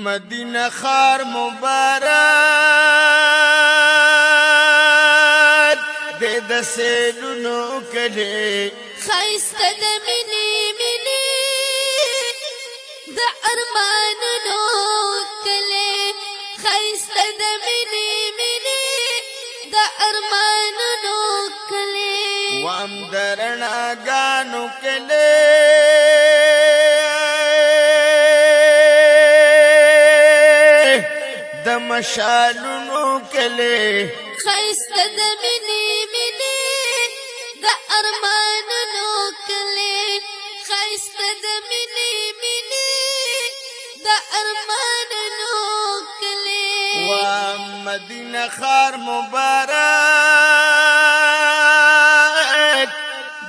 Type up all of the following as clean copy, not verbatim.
مدینه خار مبارک دې د سیلونو کلی خایسته د مینې مینې د ارمانونو کلی خایسته د مینې مینې د ارمانونو کلی وام د رڼاګانو کلی د مشالونو کلی خایسته د مینې مینې د ارمانونو کلی خایسته د مینې مینې د ارمانونو کلی وام مدینه خار مبارک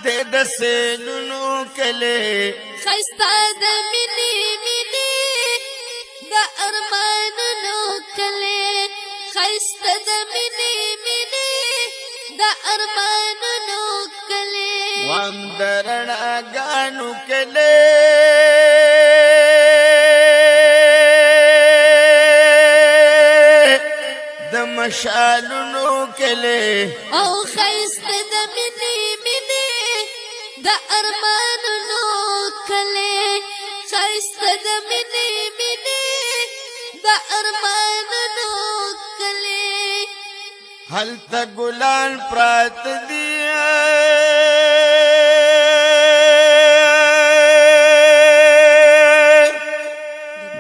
دې د سیلونو کلی خایسته د مینې مینې د ارمانونو کلی خایسته د مینې مینې د ارمانونو کلی وام د رڼاګانو کلی د مشالونو کلی او خایسته د مینې مینې د ارمانونو کلی خایسته د مینې مینې د ارمانونو کلی هلته ګلان پرات دي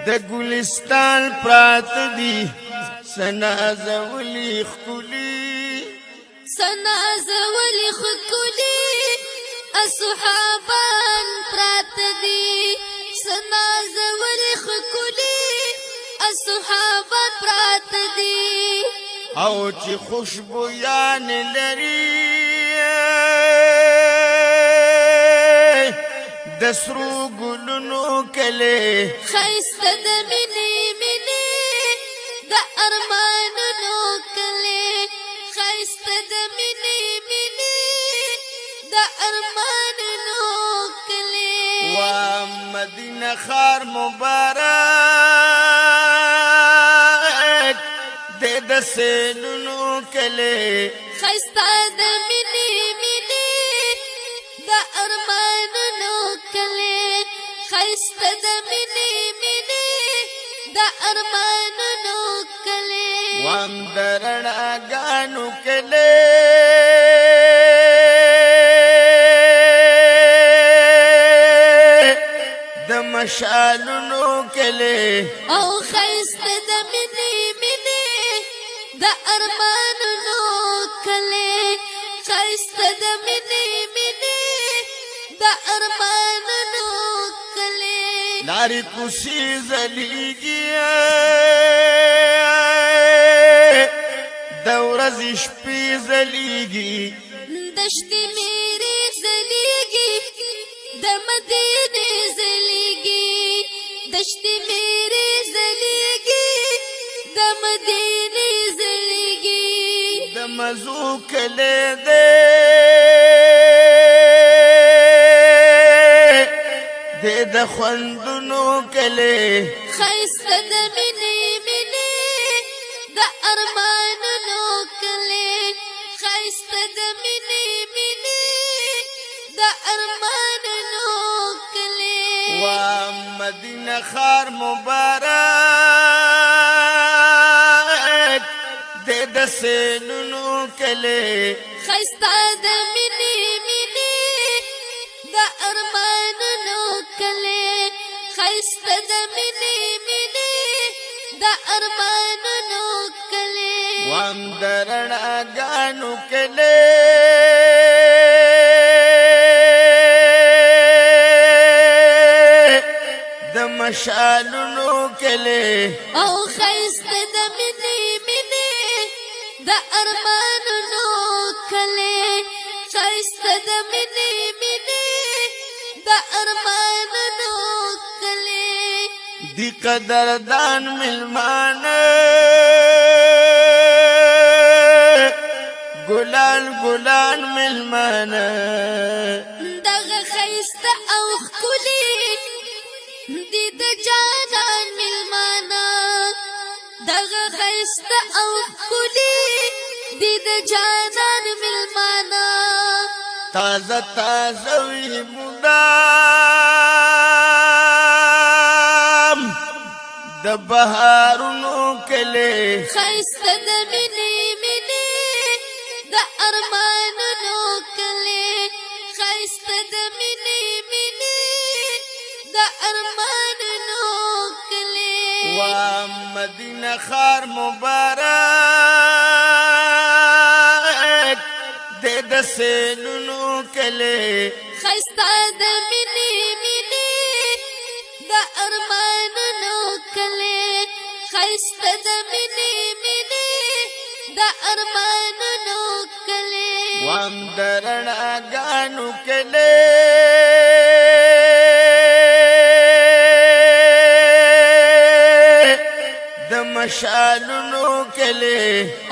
د ګلستان پرات دي سنازولی خکلی سنازولی خکلی اصحابان پرات دي سنازولی خکلی اصحابان پرات دي او چې خوشبویان لري د سرو ګلونو کلی خایسته د مینې مینې د ارمانونو کلی خایسته د مینې مینې د ارمانونو کلی وام مدینه خار مبارک دې د سیلونو کلی خایسته د مینې مینې د ارمانونو کلی خایسته د مینې مینې د ارمانونو کلی وام د رڼاګانو کلی د مشالونو کلی او خایسته د مینې مینې د ارمانونو کلی خایسته د مینې مینې د ارمانونو کلی لارې کوڅې ځلیږي د ورځې شپې ځلیږي دشتې میرې ځلیږي د مدینې ځلیږي دشتې میرې ځلیږي د مدینې ځلیږي د مزو کلی دی د خوندونو کلی خایسته د مینې مینې د ارمانونو کلی خایسته د مینې مینې د ارمانونو کلی وام مدینه خار مبارک دې د سیلونو کلی خایسته د مینې مینې د ارمانونو کلی خایسته د مینې مینې د ارمانونو کلی وام د رڼاګانو کلی د مشالونو کلی او خایسته د مینې مینې د ارمانونو کلی خایسته د مینې مینې د ارمانونو کلی دی قدردان ملمانه ګلان ګلان ملمانه دغه خایسته او ښکلي دي د جانان مېلمانه دغه خیسته او ښکلي دي د جانان مېلمانه تازه تازه وي مدام د بهارونو کلي خیسته د مینې مینې د ارمانونو کلي خیسته د مینې مینې د ارمانونو کلي وا مدینه ښار مبارک د سیلونو کلي خیسته د مینې مینې د ارمانونو کلي خیسته د مینې مینې د ارمانونو کلي وام درناګانو کلي د مشالونو کلي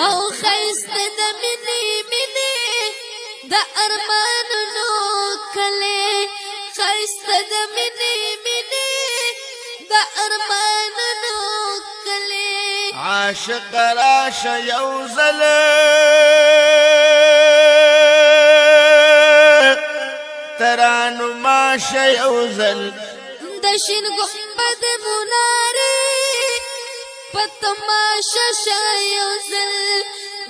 او خیسته د مینې مینې د ارمانونو کلي خیسته د مینې مینې د ارمانونو کلي عاشق راشه یو ځل ترانو ماشه یو ځل د شین ګنبد منارې په تماشه شه یو ځل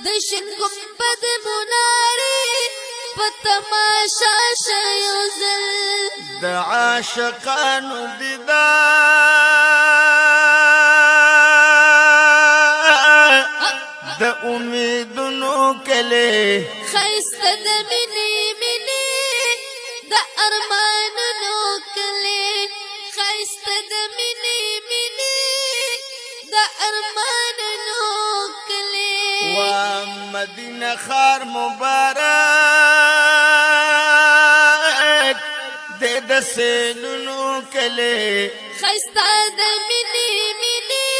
د شین ګنبد منارې په تماشه شه یو ځل د عاشقانو دیدار د امیدونو کلي خیسته د مینې مینې د ارمانونو کلي خیسته د مینې مینې د ارمانونو کلي وا مدینه ښار مبارک د سیلونو کلي خیسته د مینې مینې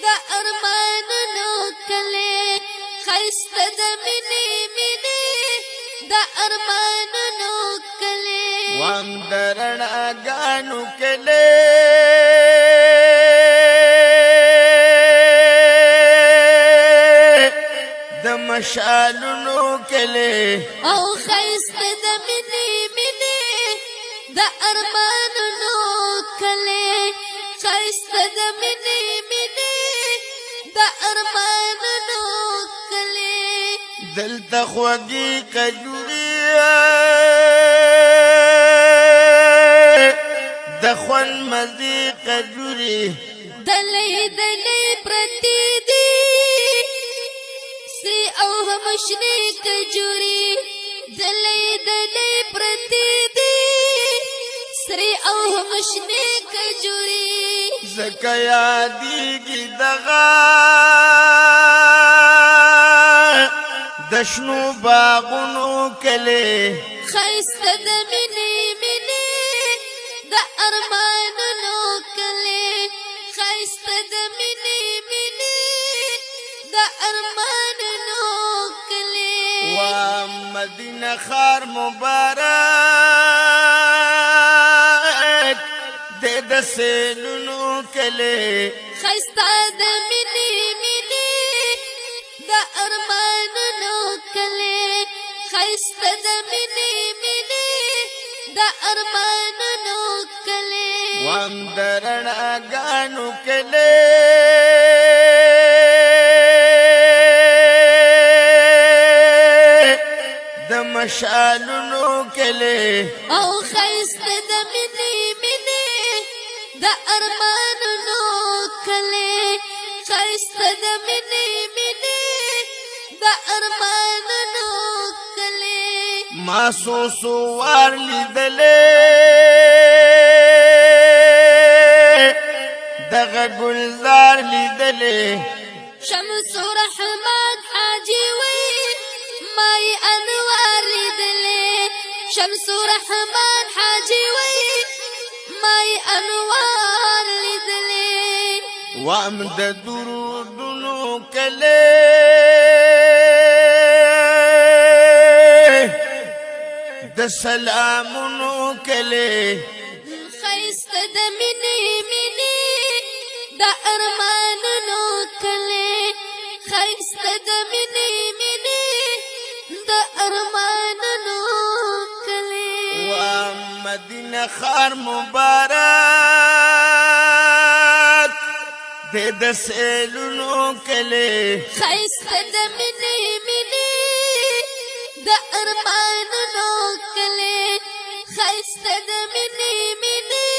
د ارمانونو کلي خیسته د مینې مینې د ارمانونو کلي وام درناګانو کلي د مشالونو کلي او خیسته د مینې مینې د ارمانونو کلي خیسته د مینې مینې د ارمانونو کلي دلته خوږې کجوري د خوند مزې کجوري دلې دلې پرتې دي سرې او هم شنې کجوري دلې دلې پرتې دي سرې او هم شنې کجوري زکه یادېږي دغه د شنو باغونو کلي خیسته د مینې مینې د ارمانونو کلي خیسته د مینې مینې د ارمانونو کلي وا مدینه ښار مبارک د سیلونو کلي خیسته د مینې مینې د ارمانونو کلي خیسته د مینې مینې د ارمانونو کلي وام درناګانو کلي د مشالونو کلي او خیسته د مینې مینې د ارمانونو کلي خیسته د مینې مینې د ارمانونو کلي ما سوار لیدلې دغه ګلزار لیدلې شمس رحمت حاجی وی مای انوار لیدلې شمس رحمت حاجی وی مای انوار لیدلې وام د درودونو کلي د سلامونو کلي خیسته د مینې مینې د ارمانونو خیسته د مینې مینې د ارمانونو کلی وا مدینه ښار مبارک دې د سیلونو کلی خیسته د مینې مینې د ارمانونو کلی خیسته د مینې مینې